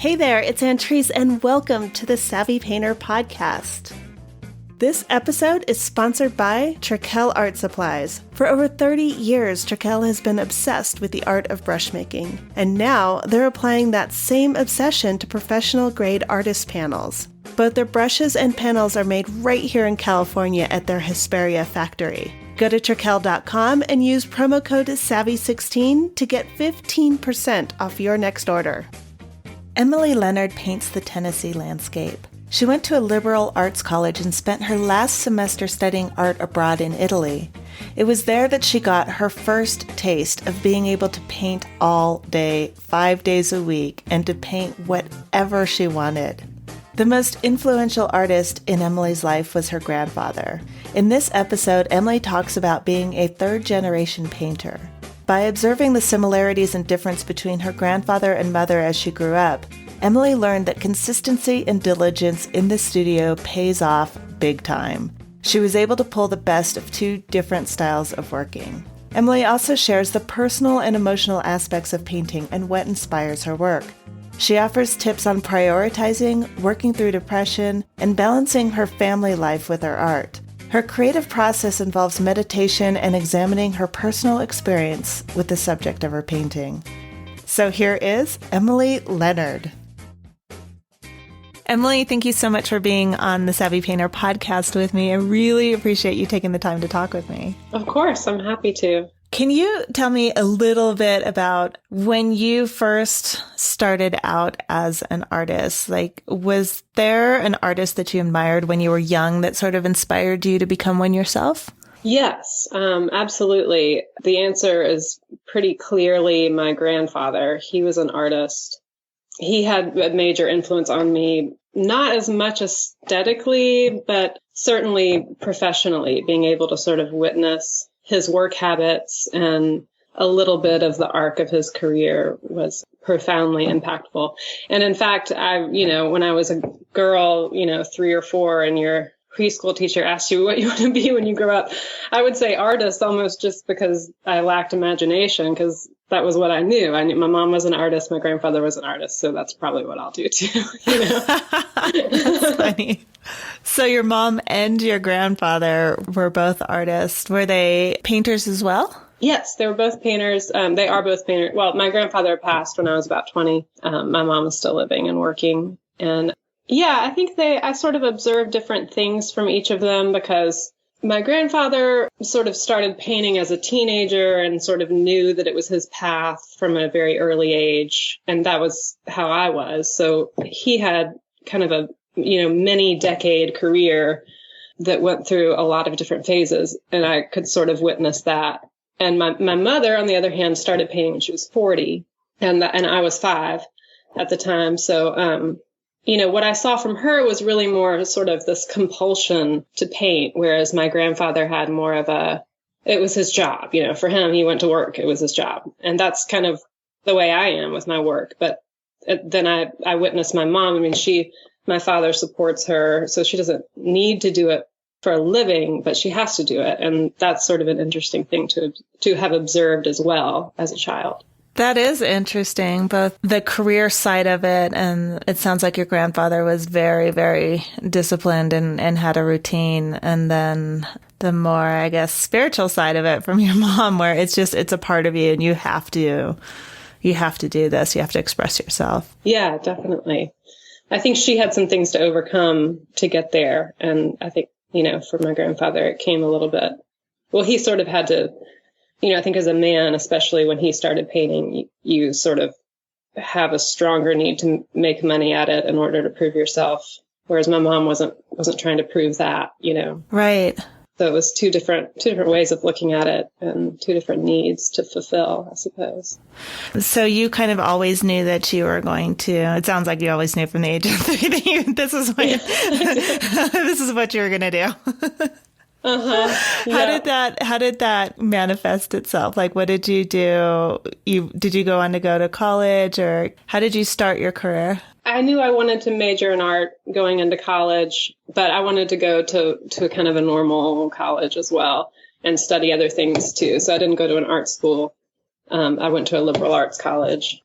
Hey there, it's Antrice, and welcome to the Savvy Painter Podcast. This episode is sponsored by Trekell Art Supplies. For over 30 years, Trekell has been obsessed with the art of brush making, and now they're applying that same obsession to professional-grade artist panels. Both their brushes and panels are made right here in California at their Hesperia factory. Go to Trekell.com and use promo code SAVVY16 to get 15% off your next order. Emily Leonard paints the Tennessee landscape. She went to a liberal arts college and spent her last semester studying art abroad in Italy. It was there that she got her first taste of being able to paint all day, 5 days a week, and to paint whatever she wanted. The most influential artist in Emily's life was her grandfather. In this episode, Emily talks about being a third-generation painter. By observing the similarities and difference between her grandfather and mother as she grew up, Emily learned that consistency and diligence in the studio pays off big time. She was able to pull the best of two different styles of working. Emily also shares the personal and emotional aspects of painting and what inspires her work. She offers tips on prioritizing, working through depression, and balancing her family life with her art. Her creative process involves meditation and examining her personal experience with the subject of her painting. So here is Emily Leonard. Emily, thank you so much for being on the Savvy Painter podcast with me. I really appreciate you taking the time to talk with me. Of course, I'm happy to. Can you tell me a little bit about when you first started out as an artist? Like, was there an artist that you admired when you were young that sort of inspired you to become one yourself? Yes, absolutely. The answer is pretty clearly my grandfather. He was an artist. He had a major influence on me, not as much aesthetically, but certainly professionally, being able to sort of witness his work habits and a little bit of the arc of his career was profoundly impactful. And in fact, when I was a girl, 3 or 4, and your preschool teacher asked you what you want to be when you grow up, I would say artist, almost just because I lacked imagination, because that was what I knew. I knew my mom was an artist, my grandfather was an artist, so that's probably what I'll do too. That's funny. So your mom and your grandfather were both artists. Were they painters as well? Yes, they were both painters. They are both painters. Well, my grandfather passed when I was about 20. My mom is still living and working. And yeah, I think I sort of observed different things from each of them, because my grandfather sort of started painting as a teenager and sort of knew that it was his path from a very early age. And that was how I was. So he had kind of a, many decade career that went through a lot of different phases. And I could sort of witness that. And my mother, on the other hand, started painting when she was 40 and I was 5 at the time. So, what I saw from her was really more sort of this compulsion to paint, whereas my grandfather had more of it was his job. For him, he went to work. It was his job. And that's kind of the way I am with my work. But then I witnessed my mom. My father supports her, so she doesn't need to do it for a living, but she has to do it. And that's sort of an interesting thing to have observed as well as a child. That is interesting, both the career side of it, and it sounds like your grandfather was very, very disciplined and had a routine, and then the more, I guess, spiritual side of it from your mom, where it's a part of you and you have to do this, you have to express yourself. Yeah, definitely. I think she had some things to overcome to get there, and I think, for my grandfather, it came a little bit, well, he sort of had to, I think as a man, especially when he started painting, you sort of have a stronger need to make money at it in order to prove yourself. Whereas my mom wasn't trying to prove that, Right. So it was two different ways of looking at it and two different needs to fulfill, I suppose. So you kind of always knew that you were going to, it sounds like you always knew from the age of 3 that this is what you were going to do. Uh-huh. Yeah. How did that manifest itself? Like, what did you do? Did you go on to go to college, or how did you start your career? I knew I wanted to major in art going into college, but I wanted to go to kind of a normal college as well and study other things too. So I didn't go to an art school. I went to a liberal arts college.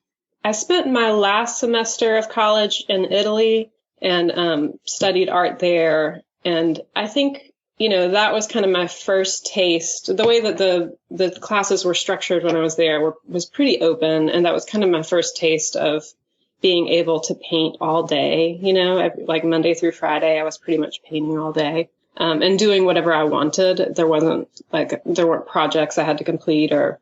I spent my last semester of college in Italy and studied art there. And I think, that was kind of my first taste. The way that the classes were structured when I was there was pretty open. And that was kind of my first taste of being able to paint all day, like Monday through Friday, I was pretty much painting all day, and doing whatever I wanted. There weren't projects I had to complete or,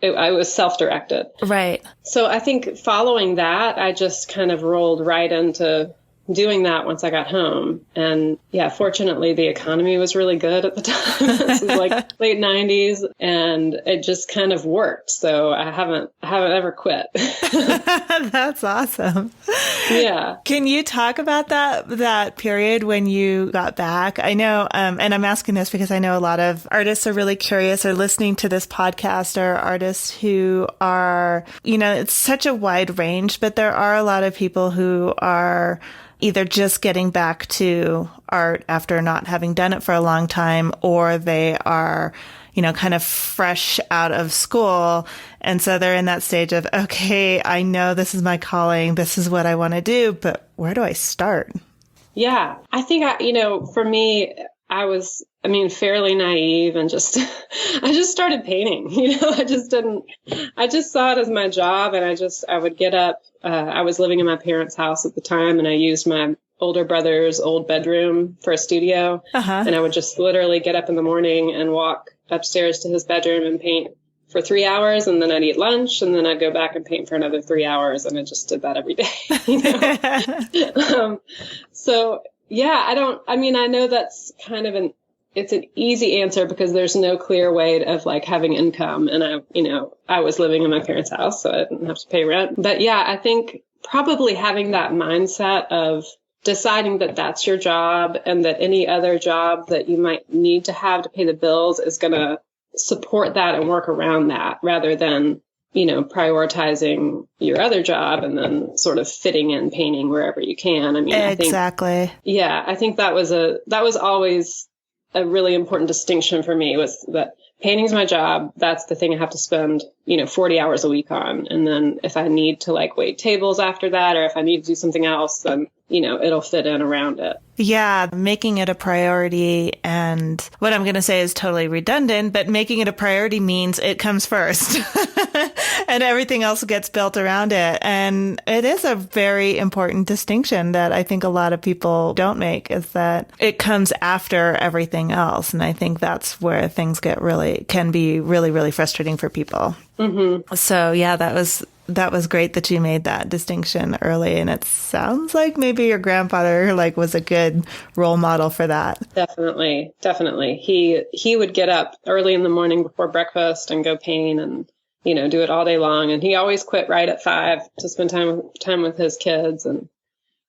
I was self-directed. Right. So I think following that, I just kind of rolled right into doing that once I got home. And yeah, fortunately, the economy was really good at the time. This was like late 90s, and it just kind of worked. So I haven't ever quit. That's awesome. Yeah. Can you talk about that period when you got back? I know, and I'm asking this because I know a lot of artists are really curious or listening to this podcast are artists who are, it's such a wide range, but there are a lot of people who are either just getting back to art after not having done it for a long time, or they are, kind of fresh out of school. And so they're in that stage of, okay, I know this is my calling. This is what I want to do, but where do I start? Yeah, I think, for me, I was, fairly naive and just, I just started painting, I just saw it as my job, and I would get up. I was living in my parents' house at the time, and I used my older brother's old bedroom for a studio. Uh-huh. And I would just literally get up in the morning and walk upstairs to his bedroom and paint for 3 hours. And then I'd eat lunch, and then I'd go back and paint for another 3 hours. And I just did that every day, So yeah, I know that's kind of it's an easy answer because there's no clear way of like having income. And I was living in my parents' house, so I didn't have to pay rent. But yeah, I think probably having that mindset of deciding that that's your job, and that any other job that you might need to have to pay the bills is going to support that and work around that, rather than, prioritizing your other job and then sort of fitting in painting wherever you can. Exactly. I think that was always a really important distinction for me, was that painting's my job. That's the thing I have to spend, 40 hours a week on. And then if I need to like wait tables after that, or if I need to do something else, then, it'll fit in around it. Yeah, making it a priority. And what I'm going to say is totally redundant, but making it a priority means it comes first and everything else gets built around it. And it is a very important distinction that I think a lot of people don't make, is that it comes after everything else. And I think that's where things can be really, really frustrating for people. Mm-hmm. So yeah, that was great that you made that distinction early. And it sounds like maybe your grandfather was a good role model for that. Definitely. He would get up early in the morning before breakfast and go paint and, do it all day long. And he always quit right at 5 to spend time with his kids. And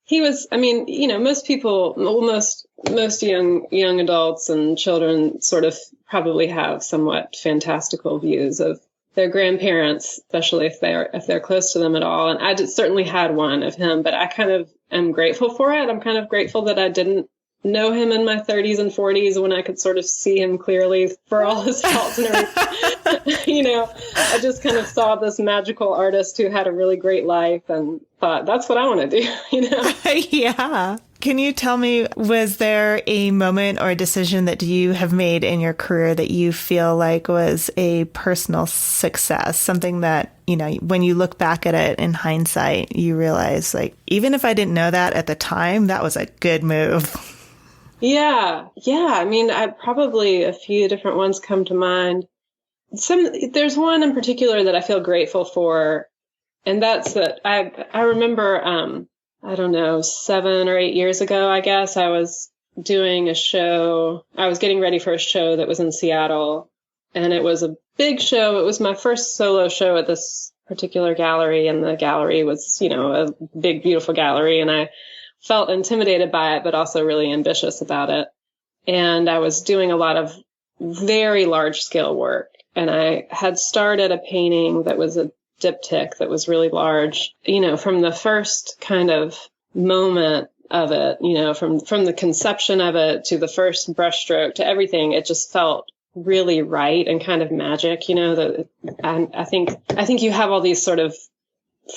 he was, most people, most young adults and children sort of probably have somewhat fantastical views of their grandparents, especially if they're close to them at all. And I certainly had one of him, but I kind of am grateful for it. I'm kind of grateful that I didn't know him in my 30s and 40s when I could sort of see him clearly for all his faults and everything. I just kind of saw this magical artist who had a really great life and thought, that's what I want to do, Yeah. Can you tell me, was there a moment or a decision that you have made in your career that you feel like was a personal success? Something that, when you look back at it in hindsight, you realize even if I didn't know that at the time, that was a good move. Yeah. I probably a few different ones come to mind. There's one in particular that I feel grateful for. And that's that I remember, 7 or 8 years ago, I guess, I was doing a show. I was getting ready for a show that was in Seattle, and it was a big show. It was my first solo show at this particular gallery, and the gallery was, a big, beautiful gallery, and I felt intimidated by it, but also really ambitious about it. And I was doing a lot of very large scale work, and I had started a painting that was a diptych that was really large, from the first kind of moment of it, from the conception of it to the first brushstroke to everything, it just felt really right and kind of magic, I think you have all these sort of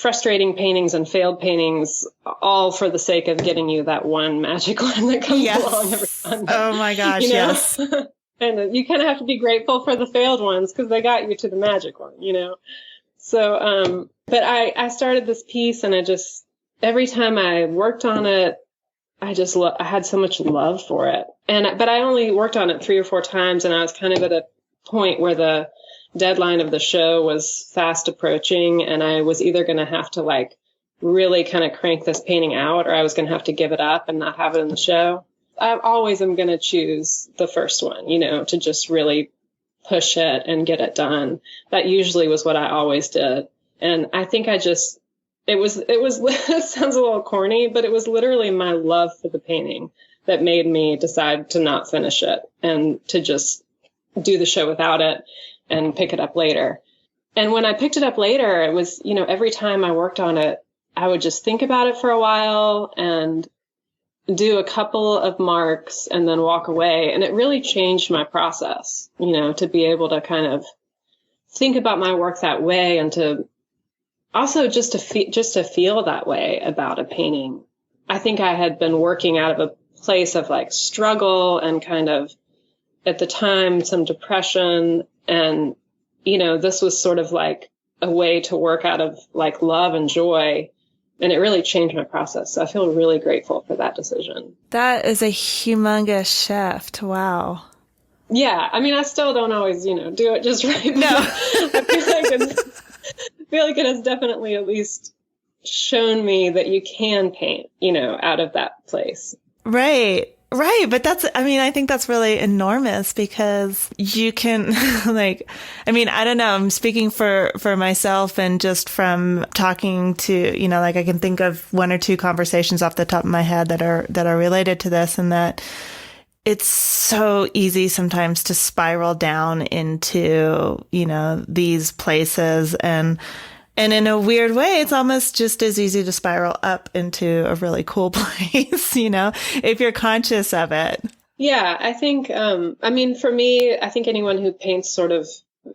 frustrating paintings and failed paintings, all for the sake of getting you that one magic one that comes along every time. Oh my gosh, yes. And you kind of have to be grateful for the failed ones because they got you to the magic one, So, but I started this piece, and every time I worked on it, I had so much love for it. But I only worked on it 3 or 4 times, and I was kind of at a point where the deadline of the show was fast approaching, and I was either going to have to really kind of crank this painting out, or I was going to have to give it up and not have it in the show. I always am going to choose the first one, to just really push it and get it done. That usually was what I always did. And I think it was, it sounds a little corny, but it was literally my love for the painting that made me decide to not finish it and to just do the show without it and pick it up later. And when I picked it up later, it was, every time I worked on it, I would just think about it for a while and do a couple of marks and then walk away. And it really changed my process, to be able to kind of think about my work that way, and to also just to feel that way about a painting. I think I had been working out of a place of struggle and kind of, at the time, some depression. And, this was sort of a way to work out of love and joy. And it really changed my process. So I feel really grateful for that decision. That is a humongous shift. Wow. Yeah. I mean, I still don't always, do it just right. No. I feel like it has definitely at least shown me that you can paint, out of that place. Right. Right. But I think that's really enormous, because you can I don't know, I'm speaking for myself, and just from talking to, I can think of 1 or 2 conversations off the top of my head that are related to this, and that it's so easy sometimes to spiral down into, these places, and in a weird way, it's almost just as easy to spiral up into a really cool place, if you're conscious of it. Yeah, I think, for me, I think anyone who paints sort of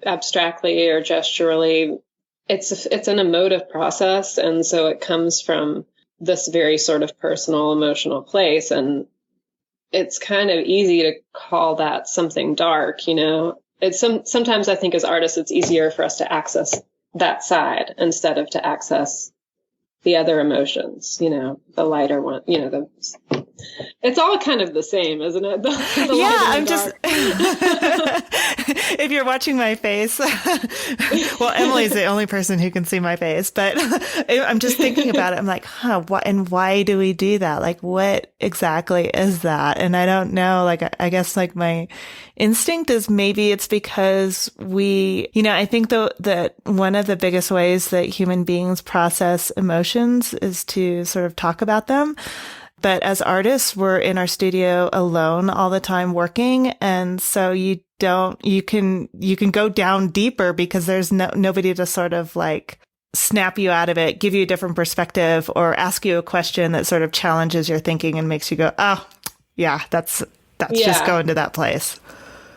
abstractly or gesturally, it's an emotive process. And so it comes from this very sort of personal, emotional place. And it's kind of easy to call that something dark, It's sometimes I think as artists, it's easier for us to access that side instead of to access the other emotions, the lighter one, it's all kind of the same, isn't it? Yeah, I'm just, if you're watching my face, well, Emily's the only person who can see my face, but I'm just thinking about it. I'm like, what, and why do we do that? What exactly is that? And I don't know, I guess my instinct is maybe it's because I think that one of the biggest ways that human beings process emotions is to sort of talk about them. But as artists, we're in our studio alone all the time working. And so you can go down deeper because there's nobody to sort of snap you out of it, give you a different perspective, or ask you a question that sort of challenges your thinking and makes you go, oh yeah, that's just going to that place.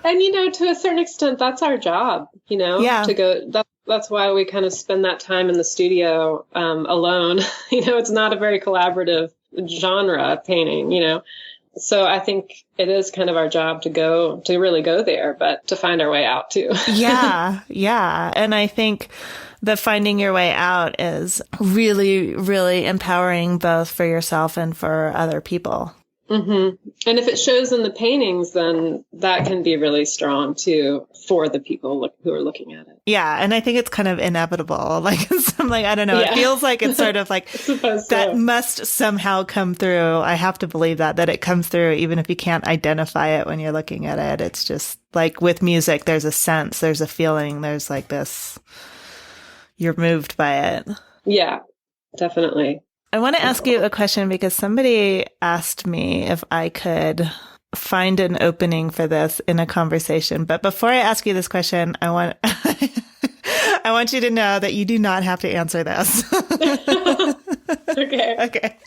And, to a certain extent, that's our job, yeah. To go. That's why we kind of spend that time in the studio alone. It's not a very collaborative genre of painting, So I think it is kind of our job to really go there, but to find our way out too. Yeah. Yeah. And I think the finding your way out is really, really empowering, both for yourself and for other people. Mm-hmm. And if it shows in the paintings, then that can be really strong too for the people who are looking at it. Yeah. And I think it's kind of inevitable. I don't know. Yeah. It feels like it's sort of that must somehow come through. I have to believe that it comes through, even if you can't identify it when you're looking at it. It's just like with music, there's a sense, there's a feeling, there's this, you're moved by it. Yeah, definitely. I want to ask you a question because somebody asked me if I could find an opening for this in a conversation. But before I ask you this question, I want I want you to know that you do not have to answer this. Okay. Okay.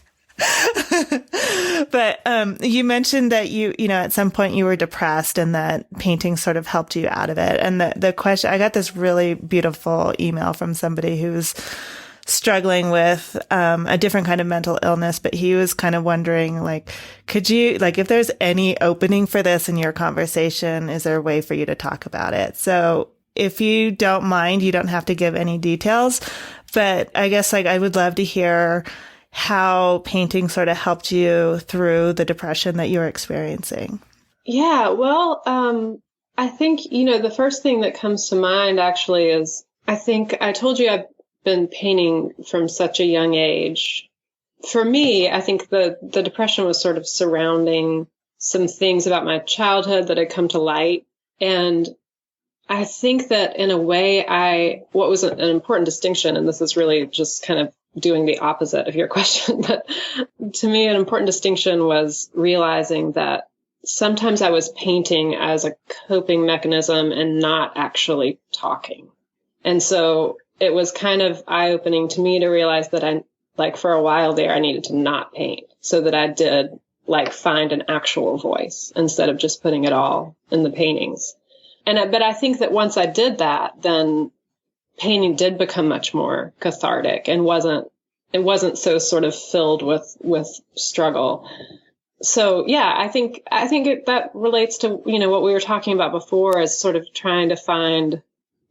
But you mentioned that you at some point you were depressed and that painting sort of helped you out of it. And the question, I got this really beautiful email from somebody who's struggling with a different kind of mental illness, but he was kind of wondering, like, could you, like, if there's any opening for this in your conversation, is there a way for you to talk about it? So if you don't mind, you don't have to give any details, but I guess, like, I would love to hear how painting sort of helped you through the depression that you were experiencing. Yeah, well, I think, the first thing that comes to mind actually is, I think I told you I've been painting from such a young age. For me, I think the depression was sort of surrounding some things about my childhood that had come to light. And I think that in a way, what was an important distinction, and this is really just kind of doing the opposite of your question, but to me, an important distinction was realizing that sometimes I was painting as a coping mechanism and not actually talking. And so it was kind of eye-opening to me to realize that for a while there, I needed to not paint so that I did find an actual voice instead of just putting it all in the paintings. But I think that once I did that, then painting did become much more cathartic and it wasn't so sort of filled with struggle. So yeah, I think that relates to, what we were talking about before, is sort of trying to find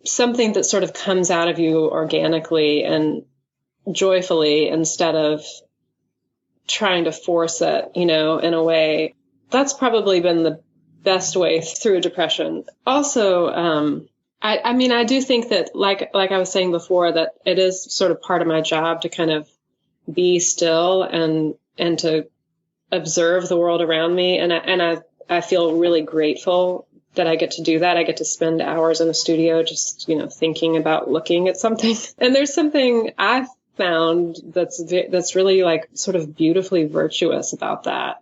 something that sort of comes out of you organically and joyfully instead of trying to force it, in a way. That's probably been the best way through depression. Also, I do think that, like I was saying before, that it is sort of part of my job to kind of be still and to observe the world around me. And I feel really grateful that I get to do that. I get to spend hours in a studio just, thinking about looking at something. And there's something I've found that's really sort of beautifully virtuous about that.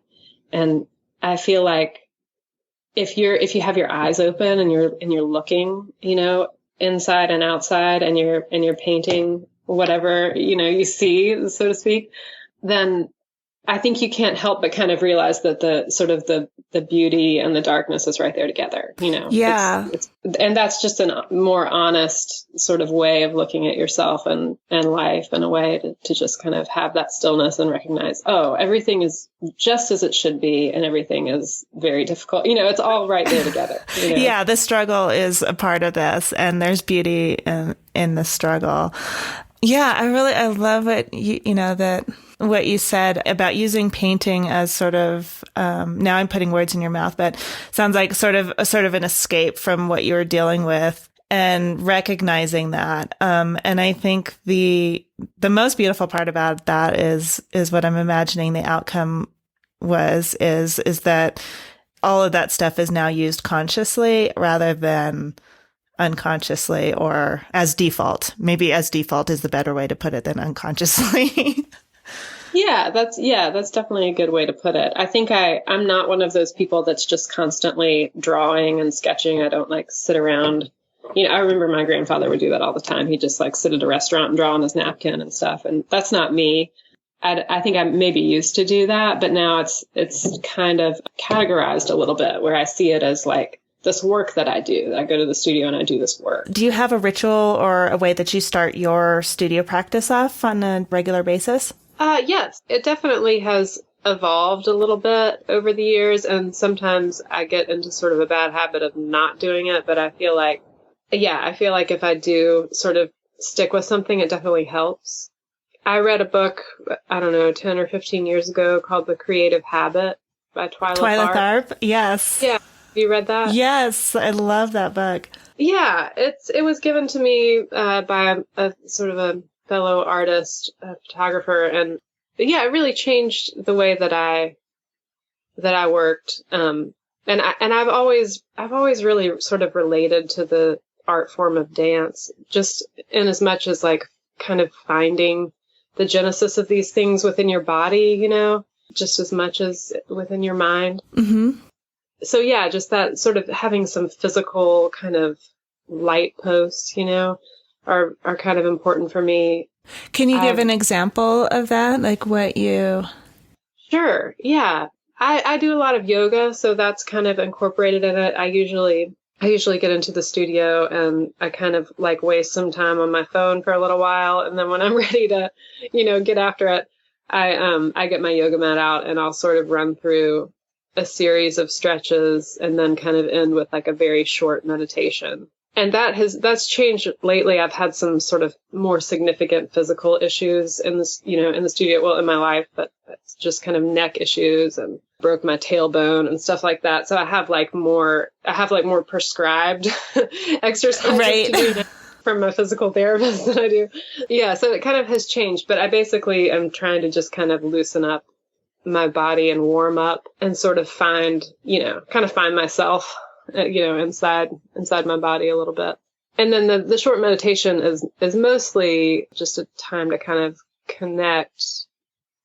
And I feel like if you have your eyes open and you're looking, inside and outside, and you're painting whatever, you see, so to speak, then I think you can't help but kind of realize that the sort of the beauty and the darkness is right there together, Yeah. And that's just a more honest sort of way of looking at yourself and life, in a way to just kind of have that stillness and recognize, oh, everything is just as it should be. And everything is very difficult. It's all right there together. Yeah. The struggle is a part of this, and there's beauty in the struggle. Yeah. I love it. That what you said about using painting as sort of, now I'm putting words in your mouth, but sounds like sort of an escape from what you were dealing with, and recognizing that. And I think the most beautiful part about that is what I'm imagining the outcome is that all of that stuff is now used consciously rather than unconsciously, or as default. Maybe as default is the better way to put it than unconsciously. Yeah, that's definitely a good way to put it. I think I'm not one of those people that's just constantly drawing and sketching. I don't sit around. I remember my grandfather would do that all the time. He'd just sit at a restaurant and draw on his napkin and stuff. And that's not me. I think I maybe used to do that, but now it's kind of categorized a little bit, where I see it as this work that I do. I go to the studio and I do this work. Do you have a ritual or a way that you start your studio practice off on a regular basis? Yes, it definitely has evolved a little bit over the years, and sometimes I get into sort of a bad habit of not doing it, but I feel like if I do sort of stick with something, it definitely helps. I read a book, I don't know, 10 or 15 years ago called The Creative Habit by Twyla Tharp. Yes. Yeah. Have you read that? Yes. I love that book. Yeah. It was given to me by a sort of a fellow artist, a photographer. And yeah, it really changed the way that I worked. And I've always really sort of related to the art form of dance, just in as much as kind of finding the genesis of these things within your body, just as much as within your mind. Mm-hmm. So yeah, just that sort of having some physical kind of light posts, are kind of important for me. Can you give an example of that? What you... Sure. Yeah. I do a lot of yoga, so that's kind of incorporated in it. I I usually get into the studio and I kind of like waste some time on my phone for a little while. And then when I'm ready to, get after it, I get my yoga mat out and I'll sort of run through a series of stretches and then kind of end with like a very short meditation. And that's changed lately. I've had some sort of more significant physical issues in this, in the studio, well, in my life, but it's just kind of neck issues and broke my tailbone and stuff like that. So I have more prescribed exercises right. to do from my physical therapist than I do. Yeah. So it kind of has changed, but I basically am trying to just kind of loosen up my body and warm up and sort of find myself, inside my body a little bit. And then the short meditation is mostly just a time to kind of connect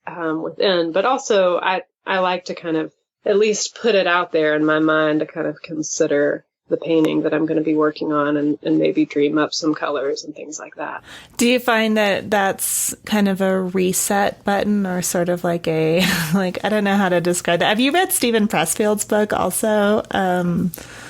within, but also I like to kind of at least put it out there in my mind to kind of consider the painting that I'm going to be working on and maybe dream up some colors and things like that. Do you find that that's kind of a reset button or sort of like I don't know how to describe that. Have you read Stephen Pressfield's book also?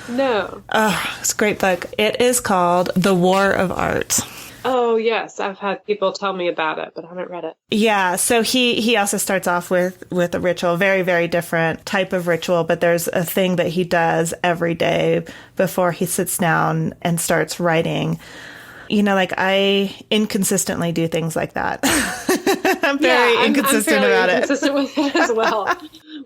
No. Oh, it's a great book. It is called The War of Art. Oh, yes. I've had people tell me about it, but I haven't read it. Yeah. So he also starts off with a ritual, very, very different type of ritual, but there's a thing that he does every day before he sits down and starts writing. I inconsistently do things like that. I'm very inconsistent about it. Inconsistent with it as well.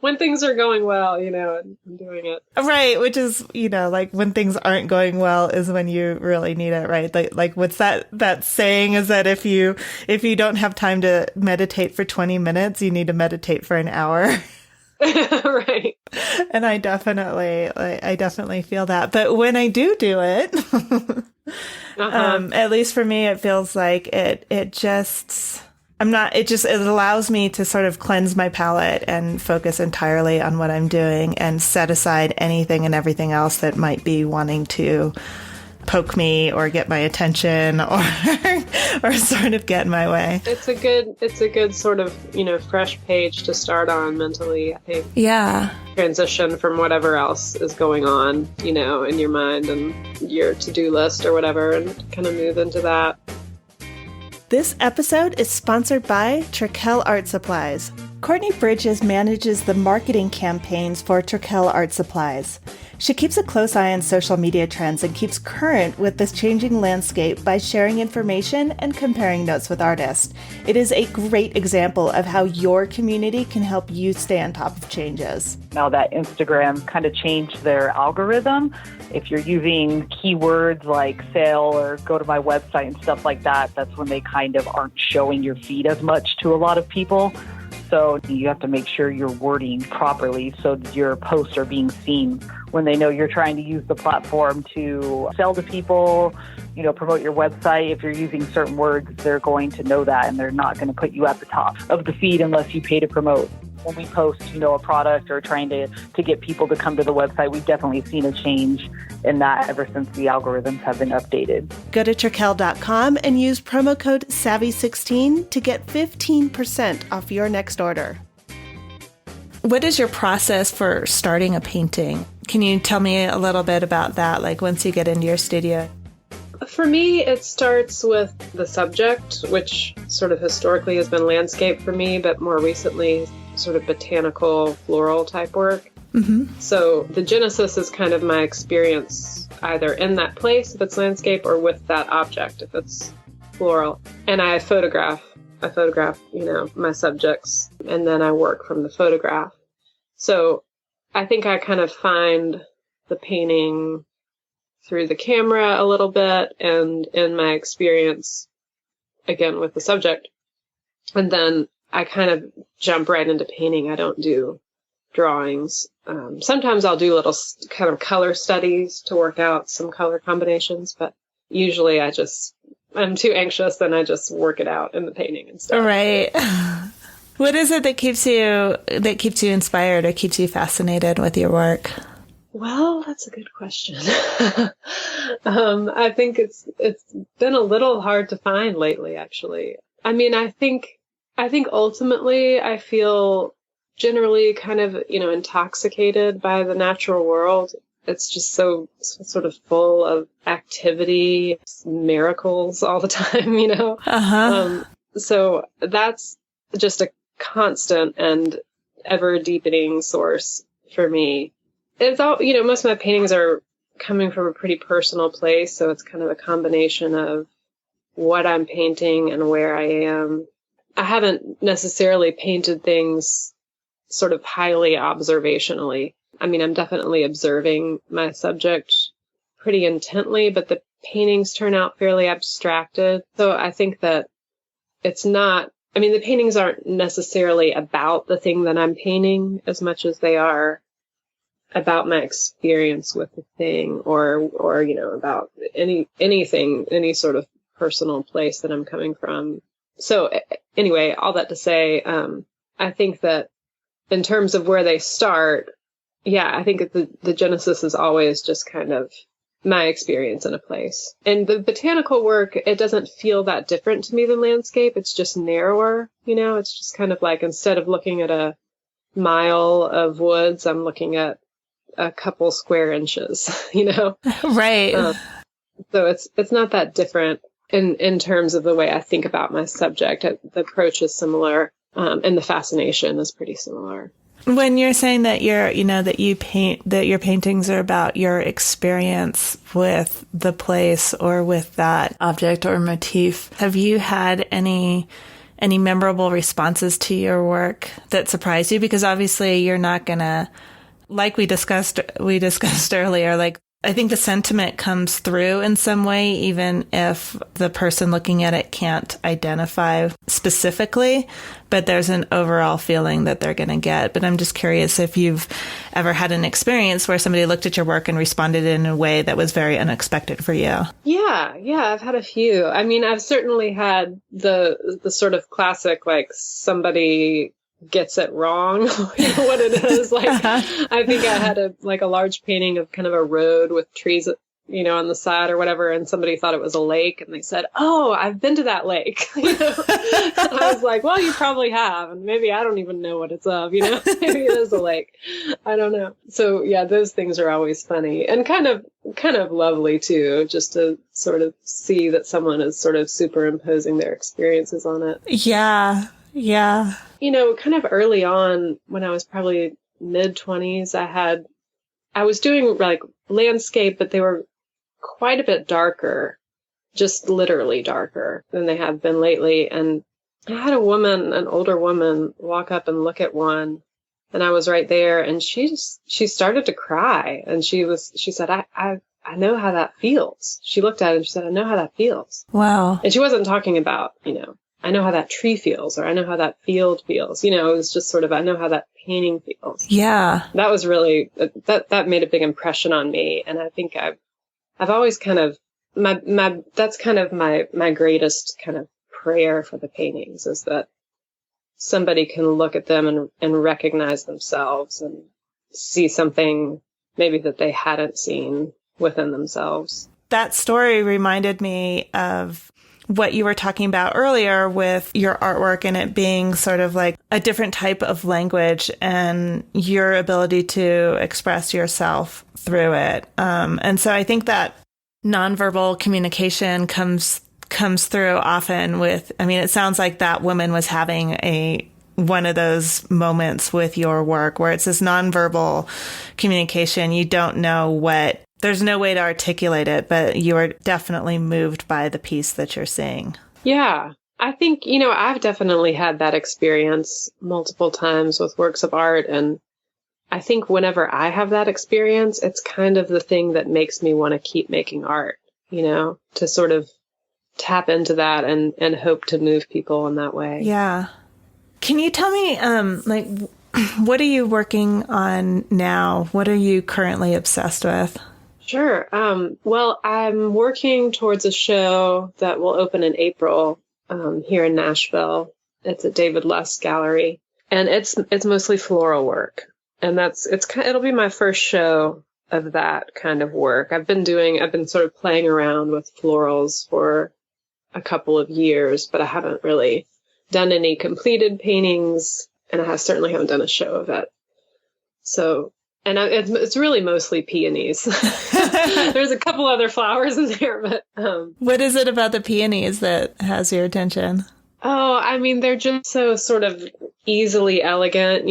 When things are going well, I'm doing it. Right. Which is, when things aren't going well is when you really need it, right? Like what's that saying is that if you don't have time to meditate for 20 minutes, you need to meditate for an hour. Right. And I definitely feel that. But when I do it, at least for me, it feels like it just allows me to sort of cleanse my palate and focus entirely on what I'm doing and set aside anything and everything else that might be wanting to poke me or get my attention or sort of get in my way. It's a good sort of, fresh page to start on mentally, I think. Yeah. Transition from whatever else is going on, in your mind and your to-do list or whatever, and kind of move into that. This episode is sponsored by Trakell Art Supplies. Courtney Bridges manages the marketing campaigns for Trakell Art Supplies. She keeps a close eye on social media trends and keeps current with this changing landscape by sharing information and comparing notes with artists. It is a great example of how your community can help you stay on top of changes. Now that Instagram kind of changed their algorithm, if you're using keywords like sale or go to my website and stuff like that, that's when they kind of aren't showing your feed as much to a lot of people. So you have to make sure you're wording properly so that your posts are being seen when they know you're trying to use the platform to sell to people, promote your website. If you're using certain words, they're going to know that, and they're not going to put you at the top of the feed unless you pay to promote. When we post, a product or trying to get people to come to the website, we've definitely seen a change in that ever since the algorithms have been updated. Go to Trakell.com and use promo code SAVVY16 to get 15% off your next order. What is your process for starting a painting? Can you tell me a little bit about that, like once you get into your studio? For me, it starts with the subject, which sort of historically has been landscape for me, but more recently sort of botanical, floral type work. Mm-hmm. So the genesis is kind of my experience either in that place if it's landscape or with that object if it's floral. And I photograph, my subjects, and then I work from the photograph. So I think I kind of find the painting through the camera a little bit and in my experience, again, with the subject. And then I kind of jump right into painting. I don't do drawings. Sometimes I'll do little kind of color studies to work out some color combinations, but usually I'm too anxious and I just work it out in the painting and stuff. Right. What is it that keeps you inspired or keeps you fascinated with your work? Well, that's a good question. I think it's been a little hard to find lately, actually. I mean, I think ultimately I feel generally kind of, intoxicated by the natural world. it's just so sort of full of activity, miracles all the time, you know? So that's just a constant and ever deepening source for me. It's all, you know, most of my paintings are coming from a pretty personal place. So it's kind of a combination of what I'm painting and where I am. I haven't necessarily painted things sort of highly observationally. I mean, I'm definitely observing my subject pretty intently, but the paintings turn out fairly abstracted. So I think that it's not, I mean, the paintings aren't necessarily about the thing that I'm painting as much as they are about my experience with the thing or, you know, about anything, any sort of personal place that I'm coming from. So anyway, all that to say, I think that in terms of where they start, yeah, I think the genesis is always just kind of my experience in a place. And the botanical work, it doesn't feel that different to me than landscape. It's just narrower, you know, it's just kind of like instead of looking at a mile of woods, I'm looking at a couple square inches, you know? Right. So it's not that different in terms of the way I think about my subject. The approach is similar, and the fascination is pretty similar. When you're saying that that your paintings are about your experience with the place or with that object or motif, have you had any memorable responses to your work that surprised you? Because obviously you're not gonna, like we discussed earlier, like I think the sentiment comes through in some way, even if the person looking at it can't identify specifically, but there's an overall feeling that they're going to get. But I'm just curious if you've ever had an experience where somebody looked at your work and responded in a way that was very unexpected for you. Yeah, I've had a few. I mean, I've certainly had the sort of classic, like somebody gets it wrong, you know what it is. Like, I think I had a large painting of kind of a road with trees, you know, on the side or whatever, and somebody thought it was a lake, and they said, "Oh, I've been to that lake." You know? And I was like, "Well, you probably have, and maybe I don't even know what it's of, you know, maybe it is a lake. I don't know." So yeah, those things are always funny and kind of lovely too, just to sort of see that someone is sort of superimposing their experiences on it. Yeah. You know, kind of early on when I was probably mid-20s, I was doing like landscape, but they were quite a bit darker, just literally darker than they have been lately. And I had an older woman, walk up and look at one, and I was right there, and she started to cry, and she said, I know how that feels. She looked at it and she said, "I know how that feels." Wow. And she wasn't talking about, you know, I know how that tree feels, or I know how that field feels. You know, it was just sort of, I know how that painting feels. Yeah. That was really, that made a big impression on me. And I think I've always kind of, that's kind of my greatest kind of prayer for the paintings, is that somebody can look at them and recognize themselves and see something maybe that they hadn't seen within themselves. That story reminded me of what you were talking about earlier with your artwork and it being sort of like a different type of language and your ability to express yourself through it. And so I think that nonverbal communication comes through often with, I mean, it sounds like that woman was having one of those moments with your work where it's this nonverbal communication. You don't know there's no way to articulate it, but you are definitely moved by the piece that you're seeing. Yeah. I think, you know, I've definitely had that experience multiple times with works of art. And I think whenever I have that experience, it's kind of the thing that makes me want to keep making art, you know, to sort of tap into that and hope to move people in that way. Yeah. Can you tell me, what are you working on now? What are you currently obsessed with? Sure. Well, I'm working towards a show that will open in April here in Nashville. It's at David Lusk Gallery, and it's mostly floral work, and it'll be my first show of that kind of work. I've been sort of playing around with florals for a couple of years, but I haven't really done any completed paintings, and I certainly haven't done a show of it. So And it's really mostly peonies. There's a couple other flowers in there, but what is it about the peonies that has your attention? Oh, I mean, they're just so sort of easily elegant,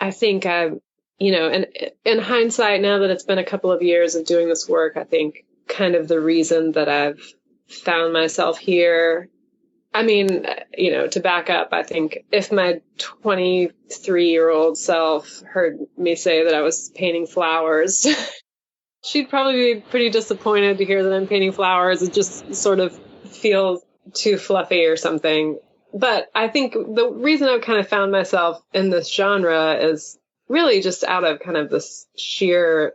I think and in hindsight, now that it's been a couple of years of doing this work, I think kind of the reason that I've found myself here, I mean, to back up, I think if my 23-year-old self heard me say that I was painting flowers, she'd probably be pretty disappointed to hear that I'm painting flowers. It just sort of feels too fluffy or something. But I think the reason I've kind of found myself in this genre is really just out of kind of this sheer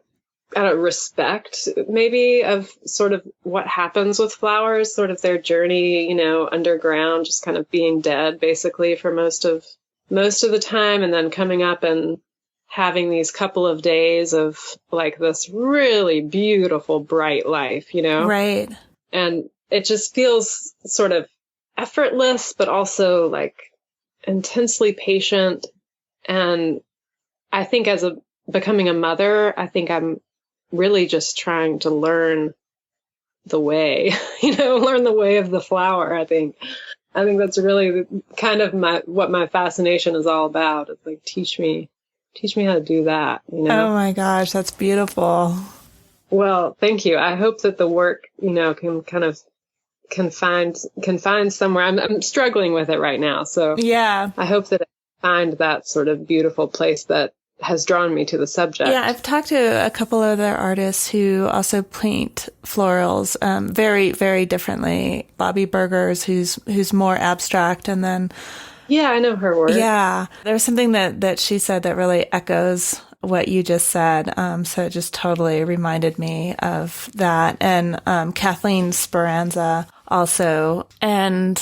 respect, maybe, of sort of what happens with flowers, sort of their journey, underground, just kind of being dead basically for most of the time, and then coming up and having these couple of days of like this really beautiful, bright life, Right. And it just feels sort of effortless, but also like intensely patient. And I think becoming a mother, I think I'm really just trying to learn the way, learn the way of the flower. I think that's really kind of what my fascination is all about. It's like, teach me how to do that, Oh my gosh, that's beautiful. Well, thank you. I hope that the work, can find somewhere. I'm struggling with it right now. So yeah, I hope that I find that sort of beautiful place that has drawn me to the subject. Yeah, I've talked to a couple of other artists who also paint florals very, very differently. Bobby Burgers, who's more abstract, and then yeah, I know her work. Yeah, there's something that she said that really echoes what you just said. So it just totally reminded me of that. And Kathleen Speranza also. And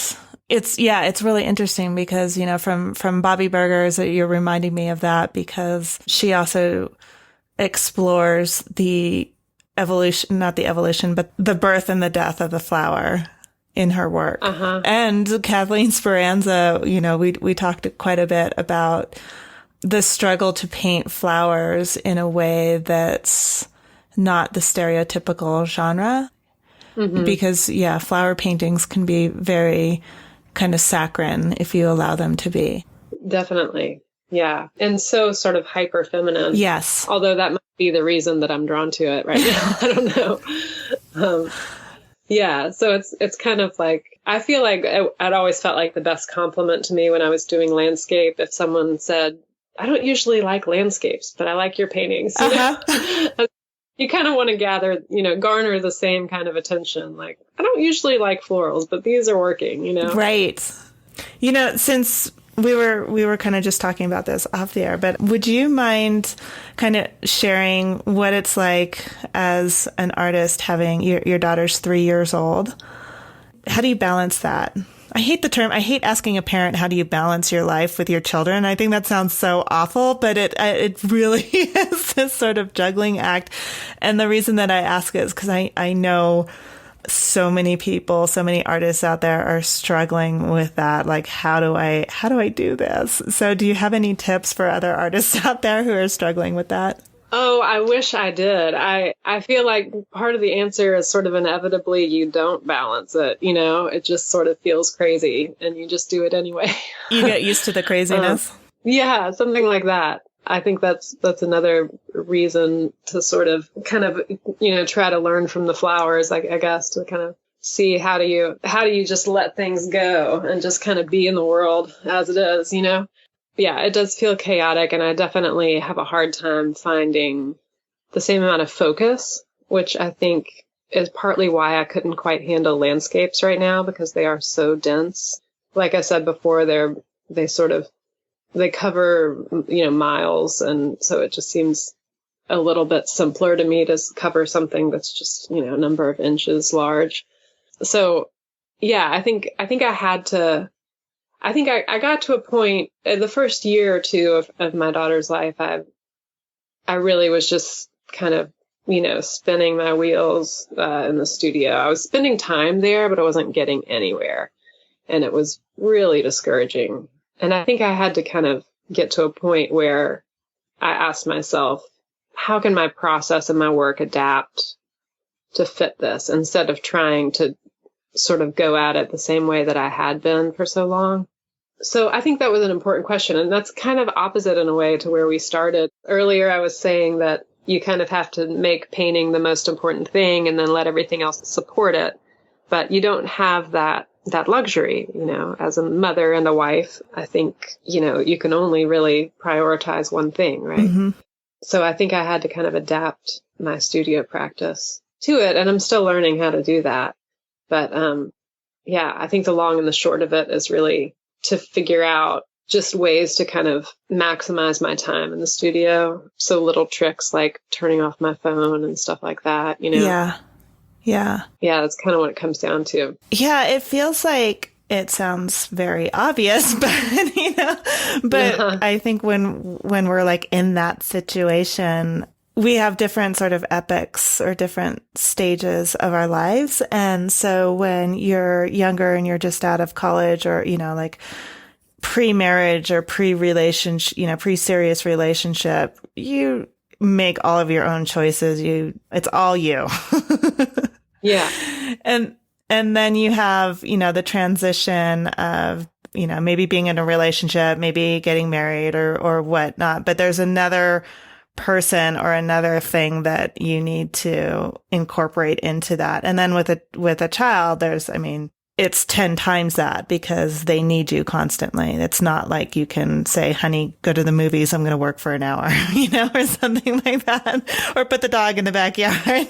it's really interesting because, from Bobby Burgers, you're reminding me of that because she also explores the evolution, not the evolution, but the birth and the death of the flower in her work. Uh-huh. And Kathleen Speranza, we talked quite a bit about the struggle to paint flowers in a way that's not the stereotypical genre. Mm-hmm. Because, flower paintings can be very kind of saccharine if you allow them to be. Definitely. Yeah. And so sort of hyper feminine. Yes. Although that might be the reason that I'm drawn to it right now. I don't know. Yeah. So it's kind of like, I feel like I'd always felt like the best compliment to me when I was doing landscape, if someone said, I don't usually like landscapes, but I like your paintings. You kind of want to garner the same kind of attention. Like, I don't usually like florals, but these are working, Right. Since we were kind of just talking about this off the air, but would you mind kind of sharing what it's like as an artist having your daughter's 3 years old? How do you balance that? I hate asking a parent, how do you balance your life with your children? I think that sounds so awful, but it really is this sort of juggling act. And the reason that I ask is because I know so many people, so many artists out there are struggling with that. Like, how do I do this? So do you have any tips for other artists out there who are struggling with that? Oh, I wish I did. I feel like part of the answer is sort of inevitably you don't balance it. It just sort of feels crazy and you just do it anyway. You get used to the craziness. Yeah, something like that. I think that's another reason to sort of kind of, try to learn from the flowers, I guess, to kind of see how do you just let things go and just kind of be in the world as it is, Yeah, it does feel chaotic, and I definitely have a hard time finding the same amount of focus, which I think is partly why I couldn't quite handle landscapes right now, because they are so dense. Like I said before, they cover, miles, and so it just seems a little bit simpler to me to cover something that's just, a number of inches large. So, yeah, I think I got to a point the first year or two of my daughter's life. I really was just kind of, spinning my wheels in the studio. I was spending time there, but I wasn't getting anywhere. And it was really discouraging. And I think I had to kind of get to a point where I asked myself, how can my process and my work adapt to fit this instead of trying to sort of go at it the same way that I had been for so long? So I think that was an important question. And that's kind of opposite in a way to where we started. Earlier, I was saying that you kind of have to make painting the most important thing and then let everything else support it. But you don't have that luxury, as a mother and a wife. I think, you can only really prioritize one thing, right? Mm-hmm. So I think I had to kind of adapt my studio practice to it. And I'm still learning how to do that. But, I think the long and the short of it is really to figure out just ways to kind of maximize my time in the studio. So little tricks like turning off my phone and stuff like that, Yeah. Yeah, that's kind of what it comes down to. Yeah, it feels like it sounds very obvious, but I think when we're like in that situation, we have different sort of epochs or different stages of our lives. And so when you're younger and you're just out of college or, like pre-marriage or pre-relationship, pre-serious relationship, you make all of your own choices. It's all you. Yeah. And then you have, the transition of, maybe being in a relationship, maybe getting married or whatnot, but there's another person or another thing that you need to incorporate into that. And then with a child, it's 10 times that because they need you constantly. It's not like you can say, honey, go to the movies. I'm going to work for an hour, or something like that, or put the dog in the backyard,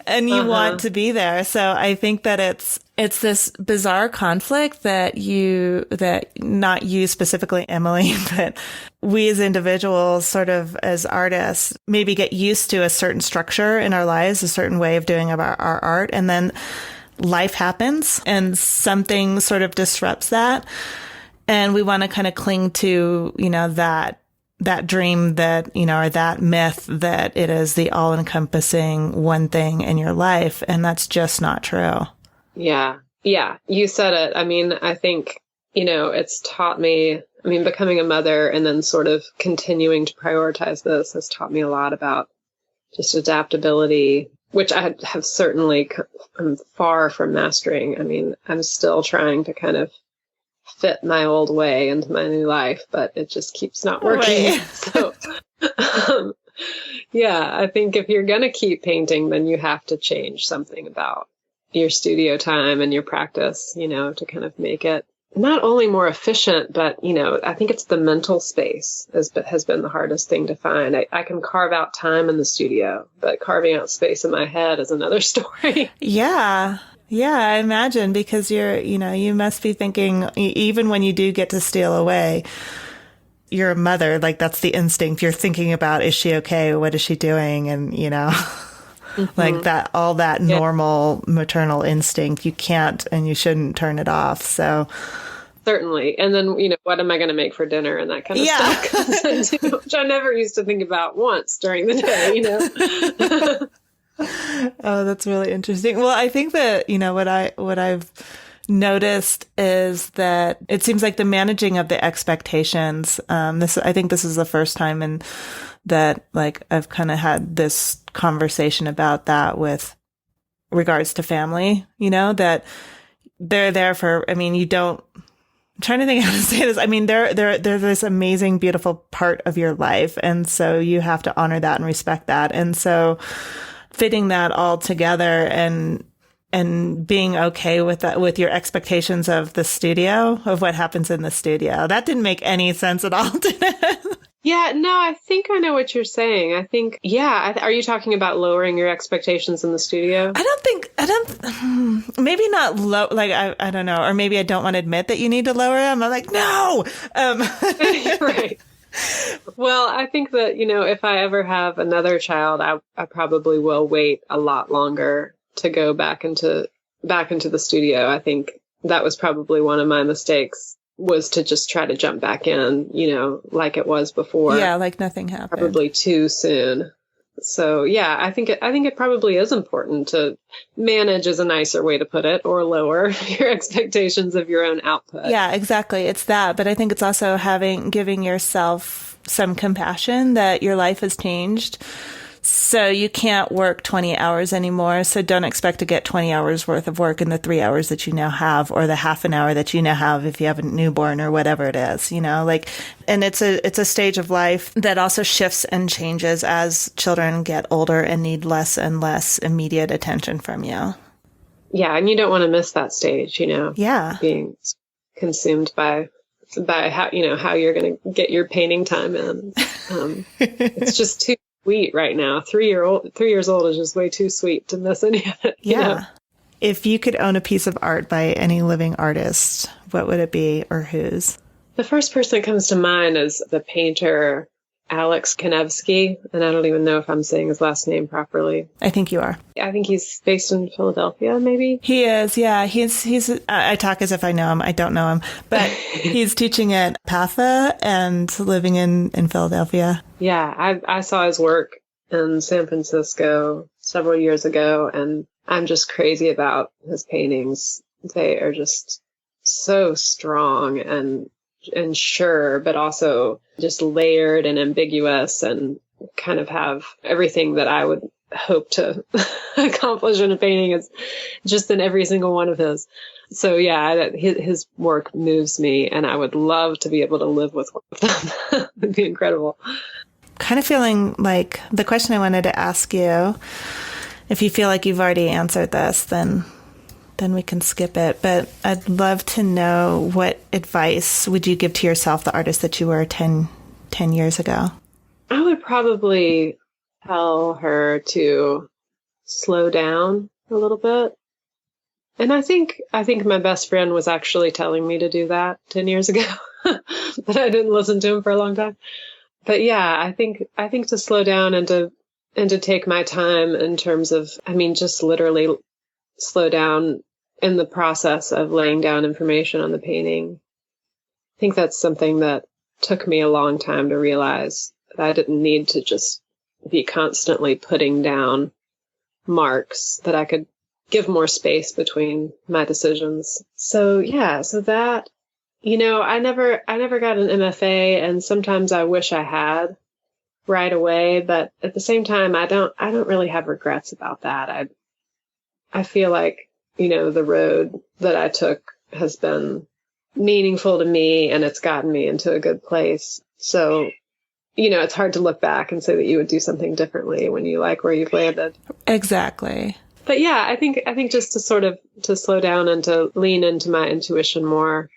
and you want to be there. So I think that it's this bizarre conflict that not you specifically, Emily, but we as individuals, sort of as artists, maybe get used to a certain structure in our lives, a certain way of doing our art. And then life happens and something sort of disrupts that. And we want to kind of cling to, that dream that, or that myth that it is the all encompassing one thing in your life. And that's just not true. Yeah. Yeah. You said it. I think, it's taught me, becoming a mother and then sort of continuing to prioritize this has taught me a lot about just adaptability, which I have certainly, I'm far from mastering. I'm still trying to kind of fit my old way into my new life, but it just keeps not working. Right. So, I think if you're going to keep painting, then you have to change something about your studio time and your practice, to kind of make it not only more efficient, but, I think it's the mental space has been the hardest thing to find. I can carve out time in the studio, but carving out space in my head is another story. Yeah. Yeah, I imagine, because you must be thinking, even when you do get to steal away, you're a mother, like that's the instinct. You're thinking about, is she okay? What is she doing? And, like that, all that normal maternal instinct, you can't and you shouldn't turn it off. So certainly. And then, what am I going to make for dinner and that kind of stuff comes into, which I never used to think about once during the day, Oh, that's really interesting. Well, I think that, what I've noticed is that it seems like the managing of the expectations, I think this is the first time that like I've kind of had this conversation about that with regards to family, that they're there for, I'm trying to think how to say this. They're this amazing, beautiful part of your life. And so you have to honor that and respect that. And so fitting that all together and being okay with that, with your expectations of the studio, of what happens in the studio. That didn't make any sense at all, did it? Yeah, no, I think I know what you're saying. I think, are you talking about lowering your expectations in the studio? Maybe not low, like, I don't know, or maybe I don't want to admit that you need to lower them. I'm like, no. Right. Well, I think that, if I ever have another child, I probably will wait a lot longer to go back into the studio. I think that was probably one of my mistakes, was to just try to jump back in, like it was before. Yeah, like nothing happened. Probably too soon. So yeah, I think it probably is important to manage, is a nicer way to put it, or lower your expectations of your own output. Yeah, exactly. It's that. But I think it's also giving yourself some compassion that your life has changed. So you can't work 20 hours anymore. So don't expect to get 20 hours worth of work in the 3 hours that you now have, or the half an hour that you now have if you have a newborn or whatever it is, and it's a stage of life that also shifts and changes as children get older and need less and less immediate attention from you. Yeah. And you don't want to miss that stage, Yeah. Being consumed by how, how you're going to get your painting time in. It's just too sweet right now. 3 years old is just way too sweet to miss any of it. Yeah. If you could own a piece of art by any living artist, what would it be, or whose? The first person that comes to mind is the painter Alex Kanevsky, and I don't even know if I'm saying his last name properly. I think you are. I think he's based in Philadelphia, maybe? He is, yeah. He's. I talk as if I know him. I don't know him. But he's teaching at PAFA and living in Philadelphia. Yeah, I saw his work in San Francisco several years ago, and I'm just crazy about his paintings. They are just so strong and sure, but also just layered and ambiguous, and kind of have everything that I would hope to accomplish in a painting is just in every single one of his. So yeah, his work moves me, and I would love to be able to live with one of them. It'd be incredible. Kind of feeling like the question I wanted to ask you, if you feel like you've already answered this, then we can skip it. But I'd love to know, what advice would you give to yourself, the artist that you were 10 years ago? I would probably tell her to slow down a little bit. And I think my best friend was actually telling me to do that 10 years ago, but I didn't listen to him for a long time. But yeah, I think to slow down and to take my time in terms of, just literally slow down in the process of laying down information on the painting. I think that's something that took me a long time to realize, that I didn't need to just be constantly putting down marks, that I could give more space between my decisions. So yeah, so that, I never got an MFA, and sometimes I wish I had right away, but at the same time, I don't really have regrets about that. I feel like, the road that I took has been meaningful to me, and it's gotten me into a good place. So, it's hard to look back and say that you would do something differently when you like where you've landed. Exactly. But yeah, I think just to slow down and to lean into my intuition more.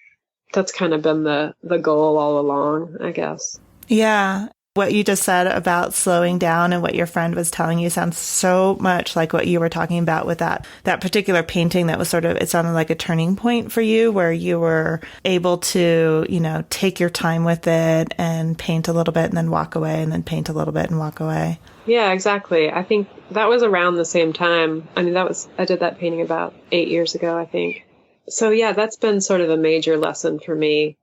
That's kind of been the goal all along, I guess. Yeah. What you just said about slowing down and what your friend was telling you sounds so much like what you were talking about with that particular painting that was it sounded like a turning point for you, where you were able to, take your time with it and paint a little bit and then walk away, and then paint a little bit and walk away. Yeah, exactly. I think that was around the same time. I did that painting about 8 years ago, I think. So yeah, that's been sort of a major lesson for me.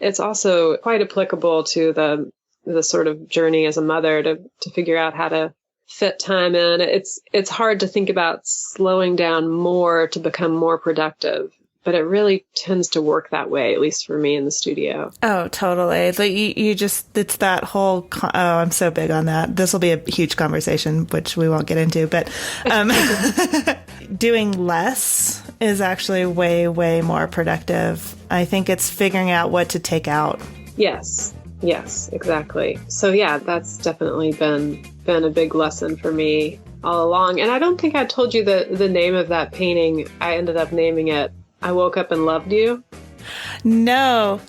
It's also quite applicable to the sort of journey as a mother to figure out how to fit time in. It's hard to think about slowing down more to become more productive, but it really tends to work that way, at least for me in the studio. Oh, totally. Like it's that whole, I'm so big on that. This will be a huge conversation, which we won't get into, but doing less is actually way, way more productive. I think it's figuring out what to take out. Yes, exactly. So yeah, that's definitely been a big lesson for me all along. And I don't think I told you the name of that painting. I ended up naming it I Woke Up and Loved You. No.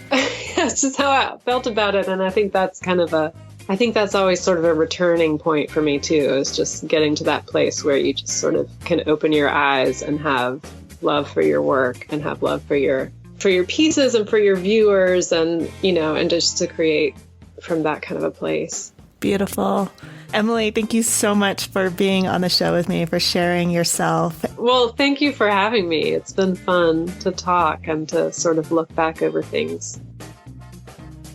That's just how I felt about it. And I think that's that's always sort of a returning point for me too, is just getting to that place where you just sort of can open your eyes and have love for your work and have love for your pieces and for your viewers, and, and just to create from that kind of a place. Beautiful. Emily, thank you so much for being on the show with me, for sharing yourself. Well, thank you for having me. It's been fun to talk and to sort of look back over things.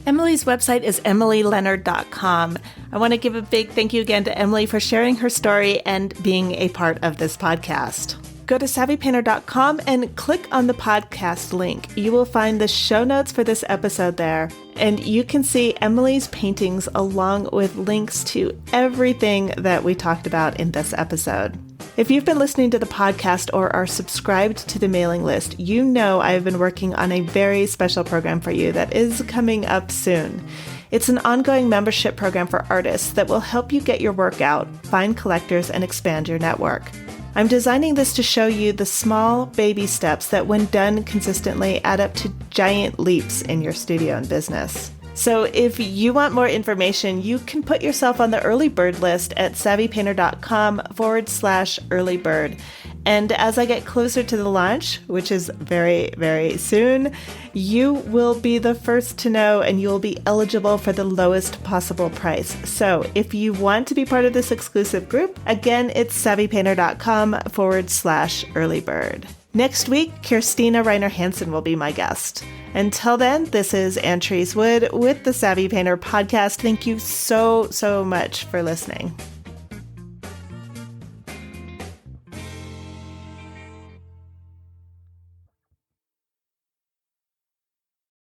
Emily's website is emilyleonard.com. I want to give a big thank you again to Emily for sharing her story and being a part of this podcast. Go to savvypainter.com and click on the podcast link. You will find the show notes for this episode there, and you can see Emily's paintings along with links to everything that we talked about in this episode. If you've been listening to the podcast or are subscribed to the mailing list, you know I've been working on a very special program for you that is coming up soon. It's an ongoing membership program for artists that will help you get your work out, find collectors, and expand your network. I'm designing this to show you the small baby steps that, when done consistently, add up to giant leaps in your studio and business. So if you want more information, you can put yourself on the early bird list at savvypainter.com/earlybird. And as I get closer to the launch, which is very, very soon, you will be the first to know, and you will be eligible for the lowest possible price. So if you want to be part of this exclusive group, again, it's savvypainter.com/earlybird. Next week, Kirstina Reiner Hansen will be my guest. Until then, this is Ann Trees Wood with the Savvy Painter Podcast. Thank you so much for listening.